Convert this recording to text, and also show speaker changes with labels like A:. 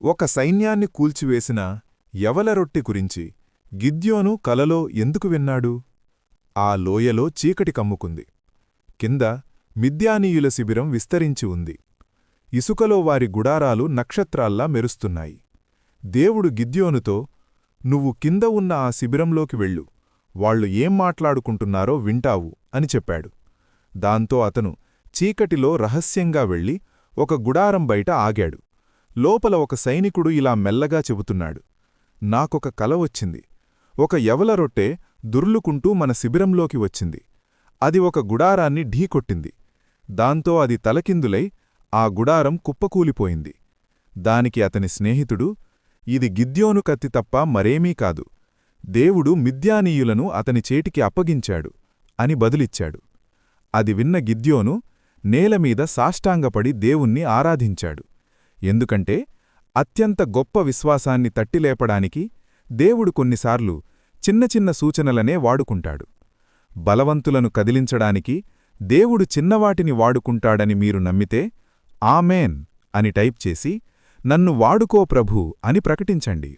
A: ఒక సైన్యాన్ని కూల్చివేసిన యవల రొట్టె గురించి గిద్యోను కలలో ఎందుకు విన్నాడు? ఆ లోయలో చీకటి కమ్ముకుంది. కింద మిద్యానీయుల శిబిరం విస్తరించి ఉంది. ఇసుకలో వారి గుడారాలు నక్షత్రాల్లా మెరుస్తున్నాయి. దేవుడు గిద్యోనుతో, నువ్వు కింద ఉన్న ఆ శిబిరంలోకి వెళ్ళు, వాళ్లు ఏం మాట్లాడుకుంటున్నారో వింటావు అని చెప్పాడు. దాంతో అతను చీకటిలో రహస్యంగా వెళ్ళి ఒక గుడారం బయట ఆగాడు. లోపల ఒక సైనికుడు ఇలా మెల్లగా చెబుతున్నాడు, నాకొక కల వచ్చింది. ఒక యవల రొట్టె దుర్లుకుంటూ మన శిబిరంలోకి వచ్చింది. అది ఒక గుడారాన్ని ఢీకొట్టింది. దాంతో అది తలకిందులై ఆ గుడారం కుప్పకూలిపోయింది. దానికి అతని స్నేహితుడు, ఇది గిద్యోను కత్తి తప్ప మరేమీ కాదు. దేవుడు మిద్యానీయులను అతని చేటికి అప్పగించాడు అని బదులిచ్చాడు. అది విన్న గిద్యోను నేలమీద సాష్టాంగపడి దేవుణ్ణి ఆరాధించాడు. ఎందుకంటే అత్యంత గొప్ప విశ్వాసాన్ని తట్టిలేపడానికి దేవుడు కొన్నిసార్లు చిన్న చిన్న సూచనలనే వాడుకుంటాడు. బలవంతులను కదిలించడానికి దేవుడు చిన్నవాటిని వాడుకుంటాడని మీరు నమ్మితే ఆమేన్ అని టైప్ చేసి, నన్ను వాడుకో ప్రభూ అని ప్రకటించండి.